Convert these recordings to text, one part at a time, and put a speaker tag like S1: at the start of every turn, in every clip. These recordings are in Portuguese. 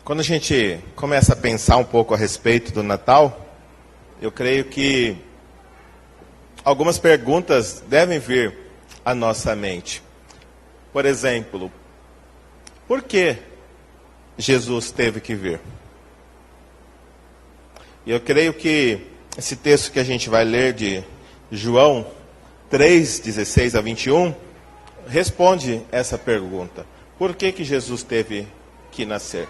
S1: Quando a gente começa a pensar um pouco a respeito do Natal, eu creio que algumas perguntas devem vir à nossa mente. Por exemplo, por que Jesus teve que vir? E eu creio que esse texto que a gente vai ler de João 3, 16 a 21, responde essa pergunta. Por que Jesus teve que nascer?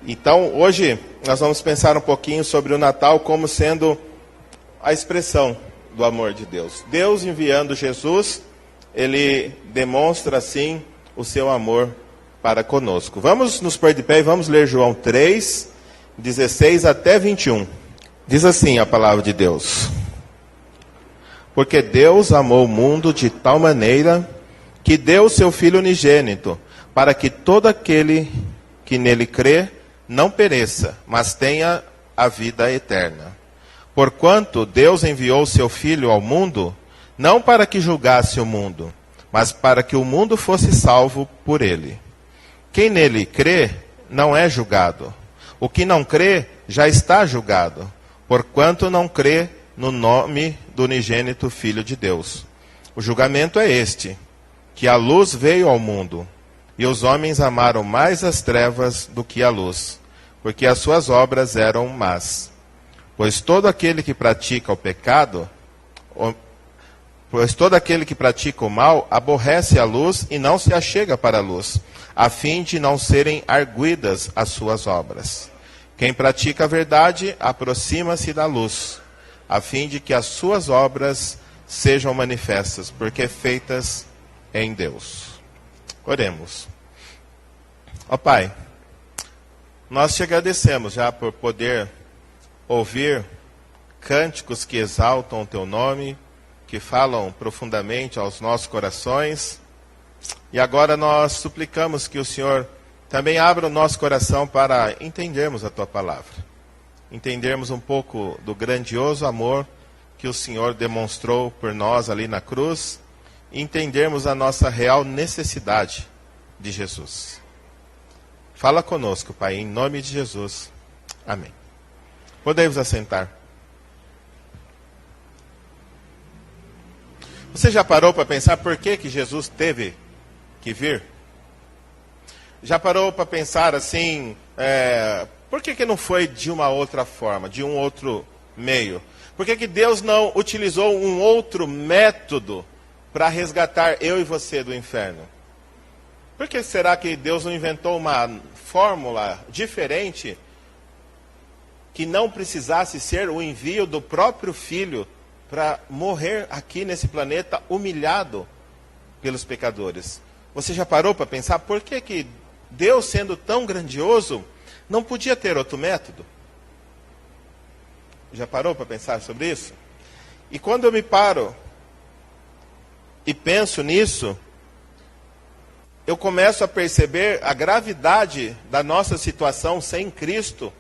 S1: Então, hoje, nós vamos pensar um pouquinho sobre o Natal como sendo a expressão do amor de Deus. Deus enviando Jesus, Ele demonstra, assim, o seu amor para conosco. Vamos nos pôr de pé e vamos ler João 3, 16 até 21. Diz assim a palavra de Deus. Porque Deus amou o mundo de tal maneira que deu o seu Filho unigênito, para que todo aquele que nele crê não pereça, mas tenha a vida eterna. Porquanto Deus enviou o seu Filho ao mundo, não para que julgasse o mundo, mas para que o mundo fosse salvo por ele. Quem nele crê não é julgado. O que não crê já está julgado, porquanto não crê no nome do unigênito Filho de Deus. O julgamento é este, que a luz veio ao mundo, e os homens amaram mais as trevas do que a luz, porque as suas obras eram más. Pois todo aquele que pratica o pecado, pois todo aquele que pratica o mal, aborrece a luz e não se achega para a luz, a fim de não serem arguidas as suas obras. Quem pratica a verdade, aproxima-se da luz, a fim de que as suas obras sejam manifestas, porque feitas em Deus. Oremos. Ó Pai, nós te agradecemos já por poder ouvir cânticos que exaltam o teu nome, que falam profundamente aos nossos corações. E agora nós suplicamos que o Senhor também abra o nosso coração para entendermos a tua palavra. Entendermos um pouco do grandioso amor que o Senhor demonstrou por nós ali na cruz. E entendermos a nossa real necessidade de Jesus. Fala conosco, Pai, em nome de Jesus. Amém. Podemos assentar. Você já parou para pensar por que Jesus teve que vir? Já parou para pensar assim, por que não foi de uma outra forma, de um outro meio? Por que Deus não utilizou um outro método para resgatar eu e você do inferno? Por que será que Deus não inventou uma fórmula diferente que não precisasse ser o envio do próprio Filho para morrer aqui nesse planeta humilhado pelos pecadores? Você já parou para pensar por que Deus, sendo tão grandioso, não podia ter outro método? Já parou para pensar sobre isso? E quando eu me paro e penso nisso, eu começo a perceber a gravidade da nossa situação sem Cristo.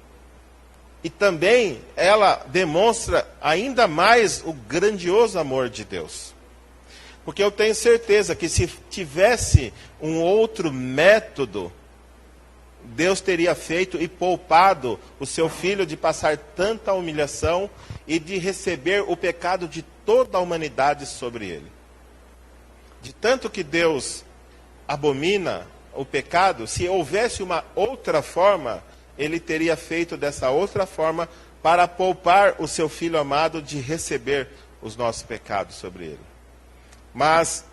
S1: E também ela demonstra ainda mais o grandioso amor de Deus. Porque eu tenho certeza que se tivesse um outro método, Deus teria feito e poupado o seu Filho de passar tanta humilhação e de receber o pecado de toda a humanidade sobre ele. De tanto que Deus abomina o pecado, se houvesse uma outra forma, Ele teria feito dessa outra forma para poupar o seu Filho amado de receber os nossos pecados sobre ele. Mas,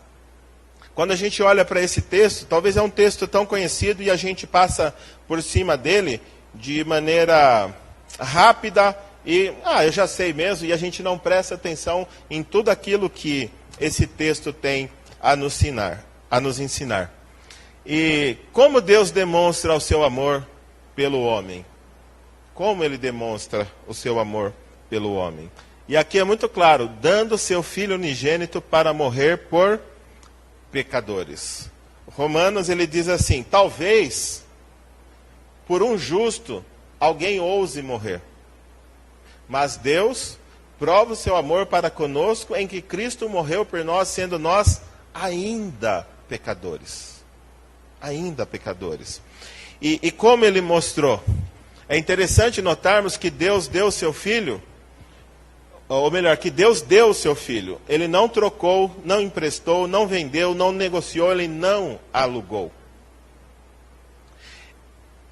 S1: quando a gente olha para esse texto, talvez é um texto tão conhecido e a gente passa por cima dele de maneira rápida e, eu já sei mesmo, e a gente não presta atenção em tudo aquilo que esse texto tem a nos ensinar. E como Deus demonstra o seu amor pelo homem? Como ele demonstra o seu amor pelo homem? E aqui é muito claro, dando seu Filho unigênito para morrer por pecadores. Romanos, ele diz assim, talvez por um justo alguém ouse morrer. Mas Deus prova o seu amor para conosco em que Cristo morreu por nós, sendo nós ainda pecadores. Ainda pecadores. E como ele mostrou? É interessante notarmos que Deus deu o seu filho, ou melhor, que Deus deu o seu filho. Ele não trocou, não emprestou, não vendeu, não negociou, ele não alugou.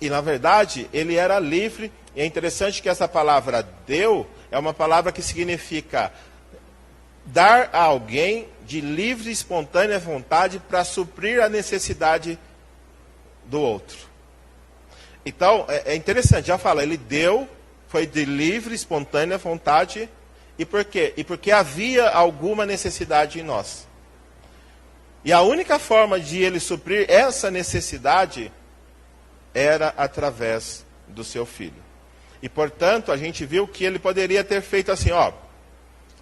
S1: E na verdade, ele era livre. E é interessante que essa palavra deu é uma palavra que significa dar a alguém de livre e espontânea vontade para suprir a necessidade do outro. Então, é interessante, já fala, ele deu, foi de livre e espontânea vontade. E por quê? E porque havia alguma necessidade em nós. E a única forma de ele suprir essa necessidade era através do seu filho. E, portanto, a gente viu que ele poderia ter feito assim, ó,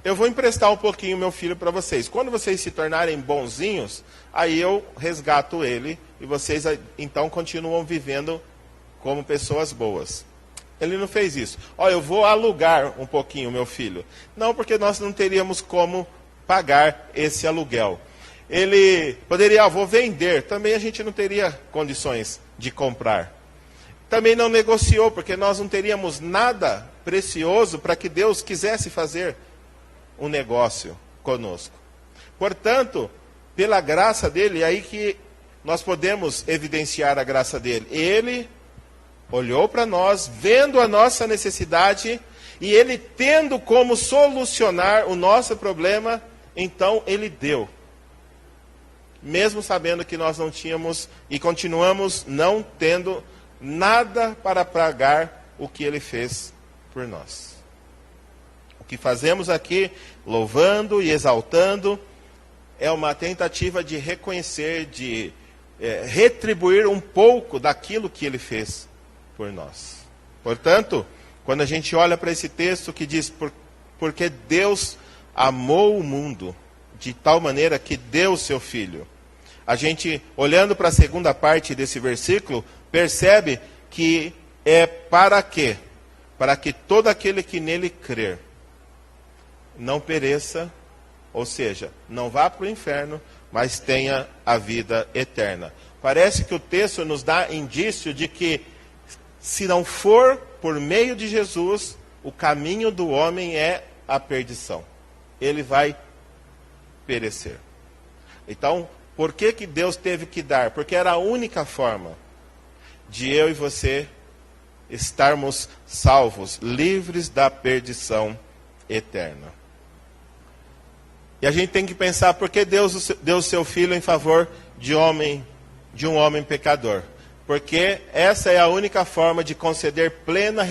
S1: eu vou emprestar um pouquinho meu filho para vocês. Quando vocês se tornarem bonzinhos, aí eu resgato ele e vocês, então, continuam vivendo como pessoas boas. Ele não fez isso. Ó, eu vou alugar um pouquinho meu filho. Não, porque nós não teríamos como pagar esse aluguel. Ele poderia, vou vender. Também a gente não teria condições de comprar. Também não negociou, porque nós não teríamos nada precioso para que Deus quisesse fazer um negócio conosco. Portanto, pela graça dele, é aí que nós podemos evidenciar a graça dele. Ele olhou para nós, vendo a nossa necessidade, e ele tendo como solucionar o nosso problema, então ele deu. Mesmo sabendo que nós não tínhamos e continuamos não tendo nada para pagar o que ele fez por nós. O que fazemos aqui, louvando e exaltando, é uma tentativa de reconhecer, de retribuir um pouco daquilo que ele fez por nós. Portanto, quando a gente olha para esse texto que diz, porque Deus amou o mundo de tal maneira que deu o seu Filho, a gente, olhando para a segunda parte desse versículo, percebe que é para quê? Para que todo aquele que nele crer não pereça, ou seja, não vá para o inferno, mas tenha a vida eterna. Parece que o texto nos dá indício de que, se não for por meio de Jesus, o caminho do homem é a perdição. Ele vai perecer. Então, por que Deus teve que dar? Porque era a única forma de eu e você estarmos salvos, livres da perdição eterna. E a gente tem que pensar, por que Deus deu o seu Filho em favor de um homem pecador? Porque essa é a única forma de conceder plena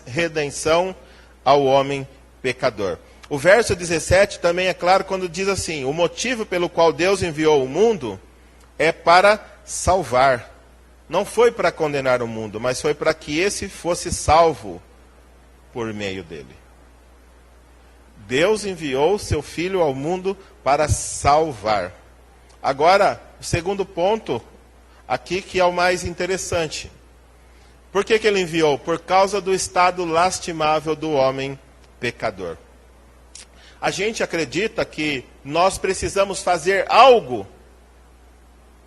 S1: redenção ao homem pecador. O verso 17 também é claro quando diz assim, o motivo pelo qual Deus enviou o mundo é para salvar. Não foi para condenar o mundo, mas foi para que esse fosse salvo por meio dele. Deus enviou seu Filho ao mundo para salvar. Agora, o segundo ponto aqui que é o mais interessante. Por que ele enviou? Por causa do estado lastimável do homem pecador. A gente acredita que nós precisamos fazer algo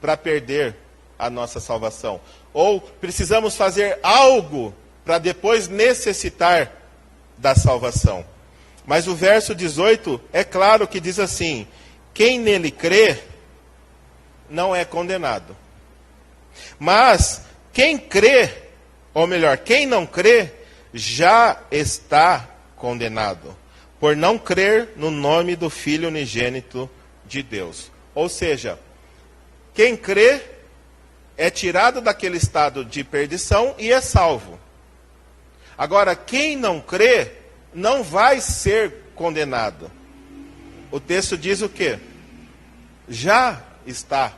S1: para perder a nossa salvação. Ou precisamos fazer algo para depois necessitar da salvação. Mas o verso 18 é claro que diz assim, quem nele crê não é condenado. Mas quem crê, ou melhor, quem não crê, já está condenado, por não crer no nome do Filho unigênito de Deus. Ou seja, quem crê é tirado daquele estado de perdição e é salvo. Agora, quem não crê, não vai ser condenado. O texto diz o quê? Já está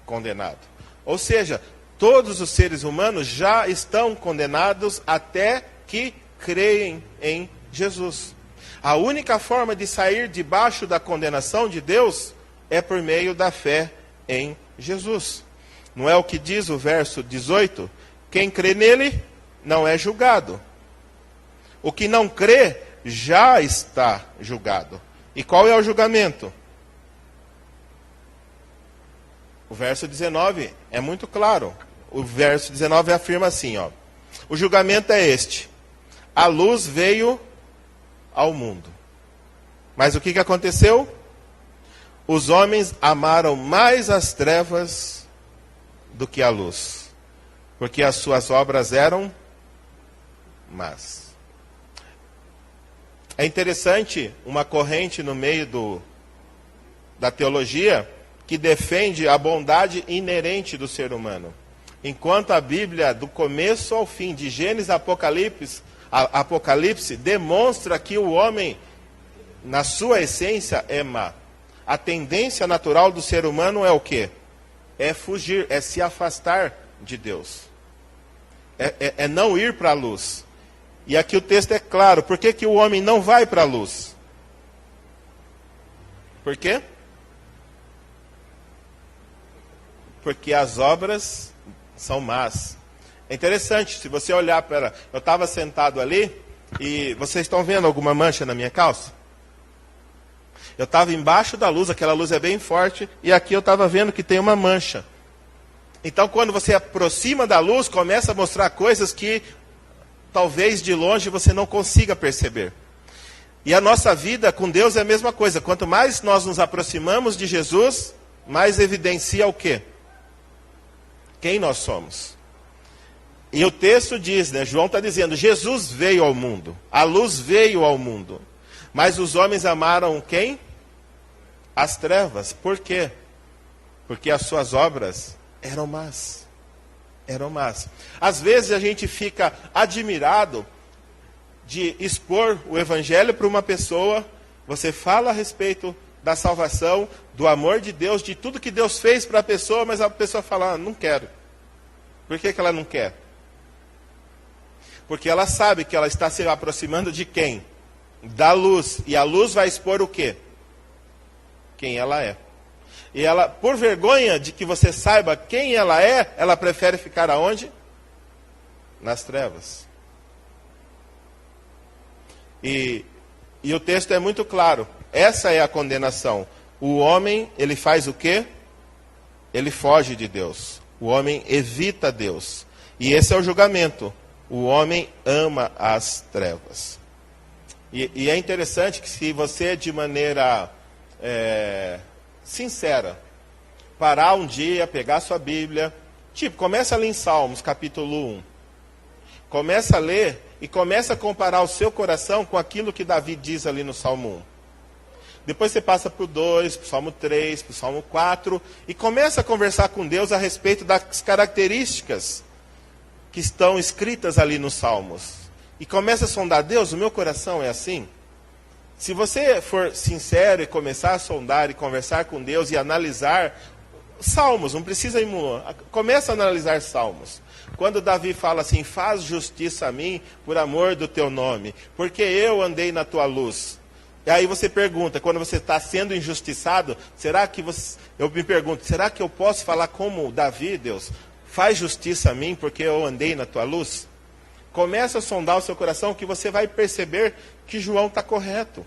S1: condenado. Ou seja, todos os seres humanos já estão condenados até que creem em Jesus. A única forma de sair debaixo da condenação de Deus é por meio da fé em Jesus. Não é o que diz o verso 18? Quem crê nele não é julgado. O que não crê já está julgado. E qual é o julgamento? O verso 19 é muito claro. o verso 19 afirma assim, ó. O julgamento é este. A luz veio ao mundo. Mas o que aconteceu? Os homens amaram mais as trevas do que a luz, porque as suas obras eram más. É interessante uma corrente no meio da teologia que defende a bondade inerente do ser humano. Enquanto a Bíblia, do começo ao fim, de Gênesis a Apocalipse, demonstra que o homem, na sua essência, é má. A tendência natural do ser humano é o quê? É fugir, é se afastar de Deus. É não ir para a luz. E aqui o texto é claro. Por que o homem não vai para a luz? Por quê? Porque as obras são más. É interessante, se você olhar para... Eu estava sentado ali, e vocês estão vendo alguma mancha na minha calça? Eu estava embaixo da luz, aquela luz é bem forte, e aqui eu estava vendo que tem uma mancha. Então, quando você aproxima da luz, começa a mostrar coisas que talvez de longe você não consiga perceber. E a nossa vida com Deus é a mesma coisa. Quanto mais nós nos aproximamos de Jesus, mais evidencia o quê? Quem nós somos. E o texto diz, né, João está dizendo, Jesus veio ao mundo, a luz veio ao mundo. Mas os homens amaram quem? As trevas. Por quê? Porque as suas obras eram más. Eram más. Às vezes a gente fica admirado de expor o evangelho para uma pessoa, você fala a respeito da salvação, do amor de Deus, de tudo que Deus fez para a pessoa, mas a pessoa fala, não quero. Por que ela não quer? Porque ela sabe que ela está se aproximando de quem? Da luz. E a luz vai expor o quê? Quem ela é. E ela, por vergonha de que você saiba quem ela é, ela prefere ficar aonde? Nas trevas. E o texto é muito claro. Essa é a condenação. O homem, ele faz o quê? Ele foge de Deus. O homem evita Deus. E esse é o julgamento. O homem ama as trevas. E é interessante que se você, de maneira sincera, parar um dia, pegar sua Bíblia, começa a ler em Salmos, capítulo 1. Começa a ler e começa a comparar o seu coração com aquilo que Davi diz ali no Salmo 1. Depois você passa para o 2, para o Salmo 3, para o Salmo 4, e começa a conversar com Deus a respeito das características que estão escritas ali nos Salmos. E começa a sondar, Deus, o meu coração é assim? Se você for sincero e começar a sondar e conversar com Deus e analisar Salmos, não precisa ir... Começa a analisar Salmos. Quando Davi fala assim, faz justiça a mim por amor do teu nome, porque eu andei na tua luz. E aí você pergunta, quando você está sendo injustiçado, eu me pergunto, será que eu posso falar como Davi, Deus? Faz justiça a mim porque eu andei na tua luz? Começa a sondar o seu coração que você vai perceber que João está correto.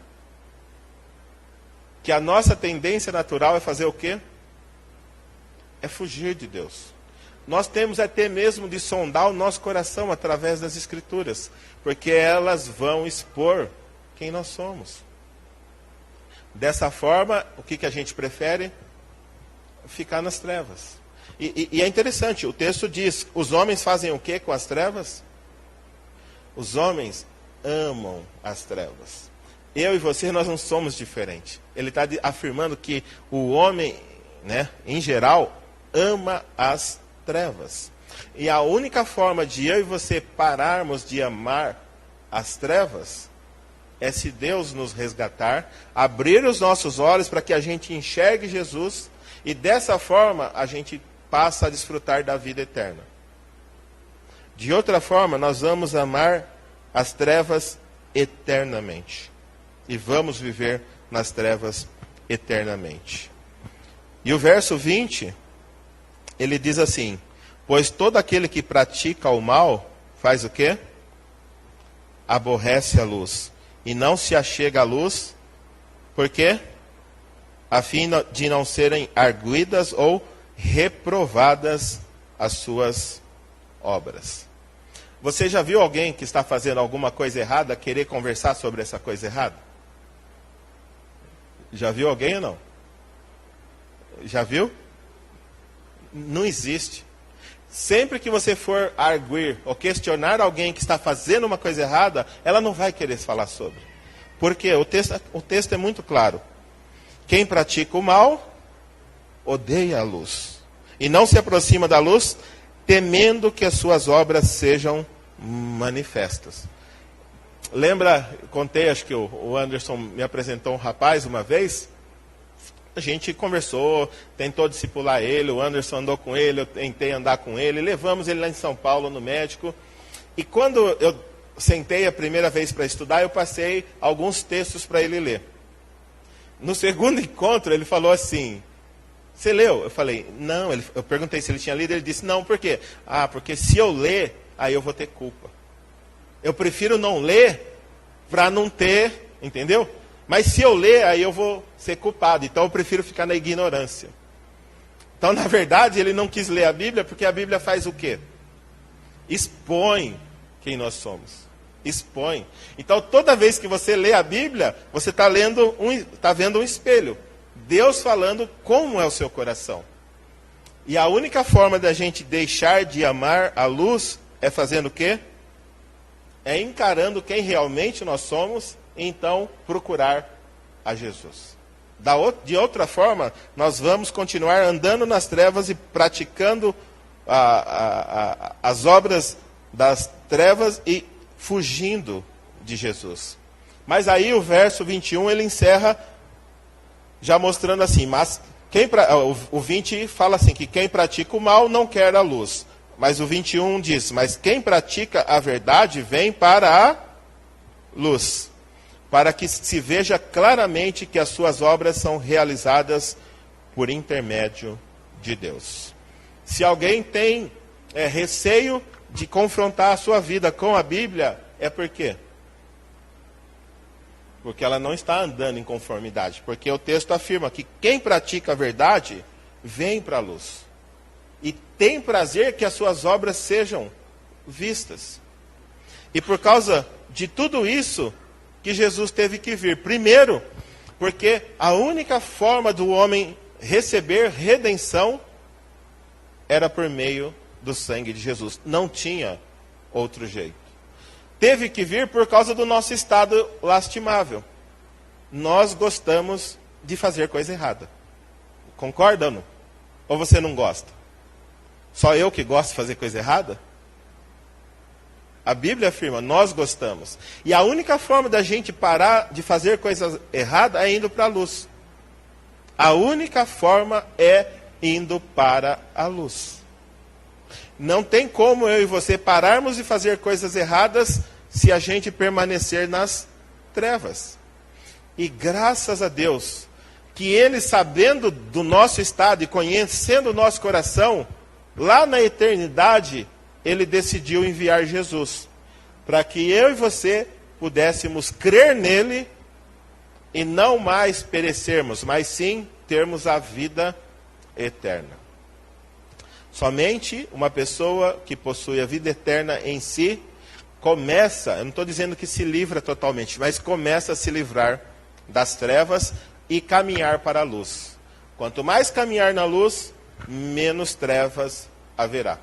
S1: Que a nossa tendência natural é fazer o quê? É fugir de Deus. Nós temos até mesmo de sondar o nosso coração através das Escrituras, porque elas vão expor quem nós somos. Dessa forma, o que a gente prefere? Ficar nas trevas. E é interessante, o texto diz, os homens fazem o quê com as trevas? Os homens amam as trevas. Eu e você, nós não somos diferentes. Ele está afirmando que o homem, né, em geral, ama as trevas. E a única forma de eu e você pararmos de amar as trevas é se Deus nos resgatar, abrir os nossos olhos para que a gente enxergue Jesus e dessa forma a gente passa a desfrutar da vida eterna. De outra forma, nós vamos amar as trevas eternamente. E vamos viver nas trevas eternamente. E o verso 20, ele diz assim, pois todo aquele que pratica o mal, faz o quê? Aborrece a luz. E não se achega à luz, por quê? A fim de não serem arguidas ou reprovadas as suas obras. Você já viu alguém que está fazendo alguma coisa errada querer conversar sobre essa coisa errada? Já viu alguém ou não? Já viu? Não existe. Sempre que você for arguir ou questionar alguém que está fazendo uma coisa errada, ela não vai querer falar sobre. Porque o texto é muito claro. Quem pratica o mal, odeia a luz. E não se aproxima da luz, temendo que as suas obras sejam manifestas. Lembra, contei, acho que o Anderson me apresentou um rapaz uma vez. A gente conversou, tentou discipular ele, o Anderson andou com ele, eu tentei andar com ele, levamos ele lá em São Paulo no médico. E quando eu sentei a primeira vez para estudar, eu passei alguns textos para ele ler. No segundo encontro, ele falou assim: você leu? Eu falei, não. Eu perguntei se ele tinha lido, ele disse, não, por quê? Ah, porque se eu ler, aí eu vou ter culpa. Eu prefiro não ler para não ter, entendeu? Mas se eu ler, aí eu vou ser culpado. Então eu prefiro ficar na ignorância. Então, na verdade, ele não quis ler a Bíblia, porque a Bíblia faz o quê? Expõe quem nós somos. Expõe. Então, toda vez que você lê a Bíblia, você está vendo um espelho. Deus falando como é o seu coração. E a única forma da gente deixar de amar a luz é fazendo o quê? É encarando quem realmente nós somos e então procurar a Jesus. De outra forma, nós vamos continuar andando nas trevas e praticando as obras das trevas e fugindo de Jesus. Mas aí o verso 21 ele encerra já mostrando assim, mas o 20 fala assim, que quem pratica o mal não quer a luz. Mas o 21 diz, mas quem pratica a verdade vem para a luz, para que se veja claramente que as suas obras são realizadas por intermédio de Deus. Se alguém tem receio de confrontar a sua vida com a Bíblia, é por quê? Porque ela não está andando em conformidade. Porque o texto afirma que quem pratica a verdade vem para a luz. E tem prazer que as suas obras sejam vistas. E por causa de tudo isso que Jesus teve que vir. Primeiro, porque a única forma do homem receber redenção era por meio do sangue de Jesus. Não tinha outro jeito. Teve que vir por causa do nosso estado lastimável. Nós gostamos de fazer coisa errada. Concorda ou não? Ou você não gosta? Só eu que gosto de fazer coisa errada? A Bíblia afirma, nós gostamos. E a única forma da gente parar de fazer coisa errada é indo para a luz. A única forma é indo para a luz. Não tem como eu e você pararmos de fazer coisas erradas se a gente permanecer nas trevas. E graças a Deus, que Ele, sabendo do nosso estado e conhecendo o nosso coração, lá na eternidade, Ele decidiu enviar Jesus, para que eu e você pudéssemos crer nele e não mais perecermos, mas sim termos a vida eterna. Somente uma pessoa que possui a vida eterna em si começa, eu não estou dizendo que se livra totalmente, mas começa a se livrar das trevas e caminhar para a luz. Quanto mais caminhar na luz, menos trevas haverá.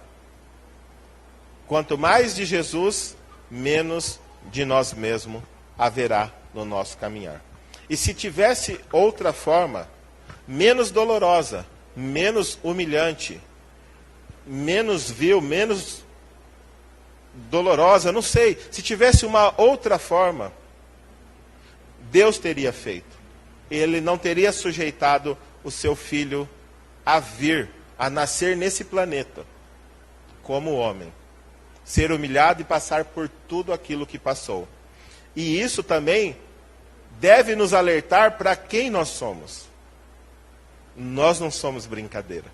S1: Quanto mais de Jesus, menos de nós mesmos haverá no nosso caminhar. E se tivesse outra forma, menos dolorosa, menos humilhante, menos vil, menos dolorosa, não sei. Se tivesse uma outra forma, Deus teria feito. Ele não teria sujeitado o seu filho a vir, a nascer nesse planeta, como homem. Ser humilhado e passar por tudo aquilo que passou. E isso também deve nos alertar para quem nós somos. Nós não somos brincadeira.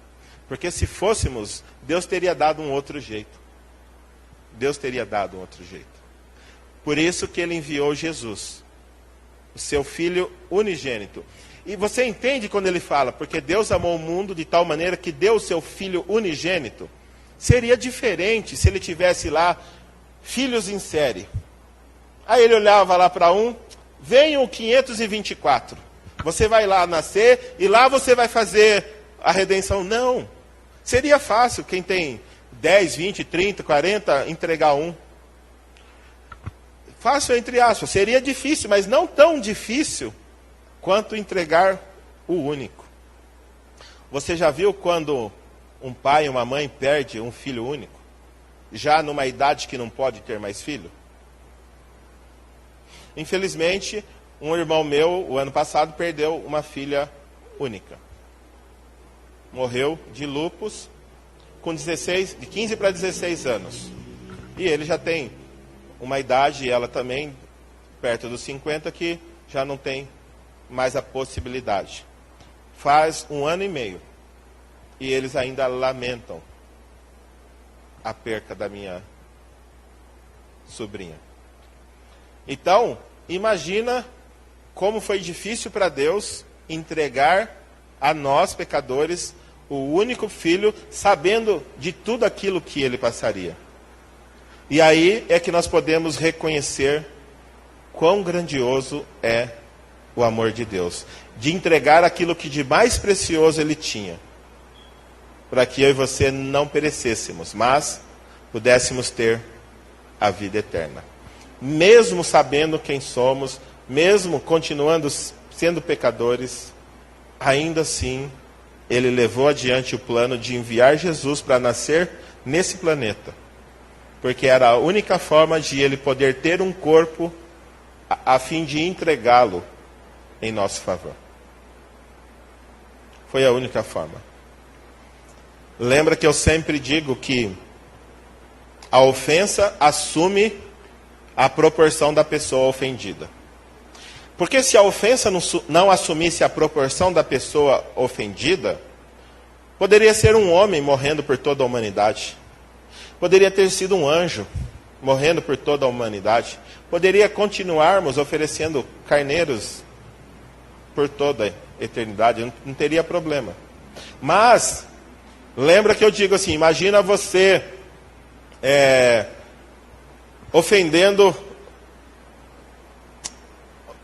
S1: Porque se fôssemos, Deus teria dado um outro jeito. Deus teria dado um outro jeito. Por isso que Ele enviou Jesus, o seu Filho unigênito. E você entende quando Ele fala, porque Deus amou o mundo de tal maneira que deu o seu Filho unigênito. Seria diferente se ele tivesse lá filhos em série. Aí ele olhava lá para um, vem o 524. Você vai lá nascer e lá você vai fazer a redenção. Não. Seria fácil quem tem 10, 20, 30, 40, entregar um. Fácil entre aspas. Seria difícil, mas não tão difícil quanto entregar o único. Você já viu quando um pai e uma mãe perde um filho único? Já numa idade que não pode ter mais filho? Infelizmente, um irmão meu, o ano passado, perdeu uma filha única. Morreu de lúpus com de 15 para 16 anos. E ele já tem uma idade, e ela também, perto dos 50, que já não tem mais a possibilidade. Faz 1 ano e meio. E eles ainda lamentam a perca da minha sobrinha. Então, imagina como foi difícil para Deus entregar a nós, pecadores, o único filho, sabendo de tudo aquilo que ele passaria. E aí é que nós podemos reconhecer quão grandioso é o amor de Deus. De entregar aquilo que de mais precioso ele tinha. Para que eu e você não perecêssemos, mas pudéssemos ter a vida eterna. Mesmo sabendo quem somos, mesmo continuando sendo pecadores, ainda assim, ele levou adiante o plano de enviar Jesus para nascer nesse planeta. Porque era a única forma de ele poder ter um corpo a fim de entregá-lo em nosso favor. Foi a única forma. Lembra que eu sempre digo que a ofensa assume a proporção da pessoa ofendida. Porque se a ofensa não assumisse a proporção da pessoa ofendida, poderia ser um homem morrendo por toda a humanidade. Poderia ter sido um anjo morrendo por toda a humanidade. Poderia continuarmos oferecendo carneiros por toda a eternidade. Não teria problema. Mas lembra que eu digo assim, imagina você ofendendo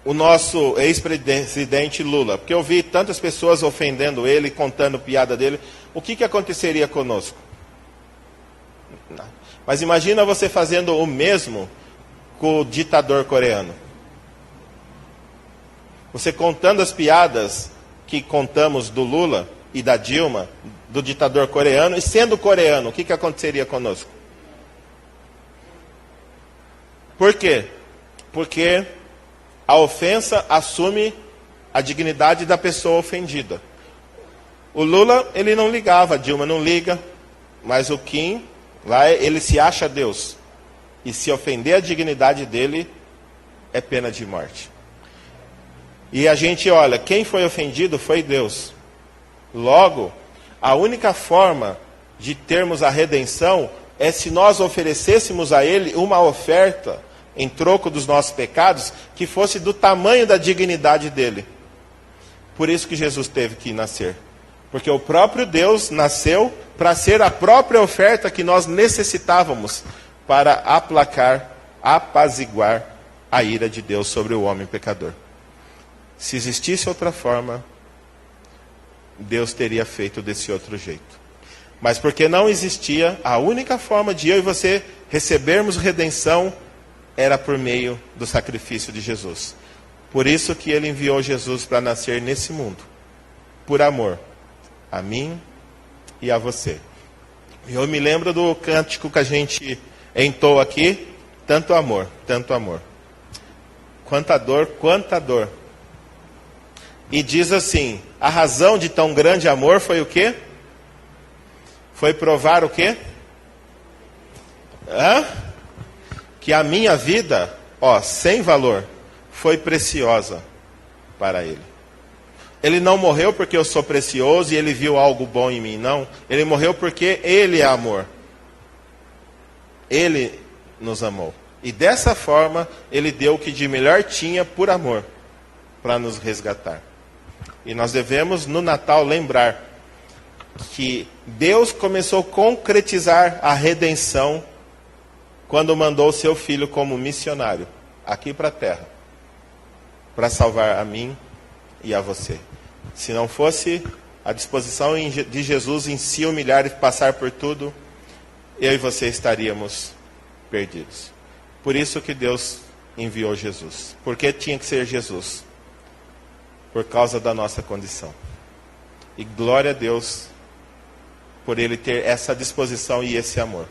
S1: o nosso ex-presidente Lula. Porque eu vi tantas pessoas ofendendo ele, contando piada dele. O que aconteceria conosco? Não. Mas imagina você fazendo o mesmo com o ditador coreano. Você contando as piadas que contamos do Lula e da Dilma, do ditador coreano, e sendo coreano, o que aconteceria conosco? Por quê? Porque a ofensa assume a dignidade da pessoa ofendida. O Lula, ele não ligava, a Dilma não liga, mas o Kim, lá ele se acha Deus. E se ofender a dignidade dele, é pena de morte. E a gente olha, quem foi ofendido foi Deus. Logo, a única forma de termos a redenção é se nós oferecêssemos a Ele uma oferta em troco dos nossos pecados que fosse do tamanho da dignidade dele. Por isso que Jesus teve que nascer. Porque o próprio Deus nasceu para ser a própria oferta que nós necessitávamos para aplacar, apaziguar a ira de Deus sobre o homem pecador. Se existisse outra forma, Deus teria feito desse outro jeito. Mas porque não existia, a única forma de eu e você recebermos redenção era por meio do sacrifício de Jesus. Por isso que ele enviou Jesus para nascer nesse mundo. Por amor a mim e a você. Eu me lembro do cântico que a gente entoa aqui. Tanto amor, tanto amor. Quanta dor, quanta dor. E diz assim, a razão de tão grande amor foi o quê? Foi provar o quê? Que a minha vida, sem valor, foi preciosa para ele. Ele não morreu porque eu sou precioso e ele viu algo bom em mim, não. Ele morreu porque ele é amor. Ele nos amou. E dessa forma, ele deu o que de melhor tinha por amor, para nos resgatar. E nós devemos, no Natal, lembrar que Deus começou a concretizar a redenção quando mandou o seu Filho como missionário aqui para a terra, para salvar a mim e a você. Se não fosse a disposição de Jesus em se humilhar e passar por tudo, eu e você estaríamos perdidos. Por isso que Deus enviou Jesus. Por que tinha que ser Jesus? Por causa da nossa condição. E glória a Deus por Ele ter essa disposição e esse amor.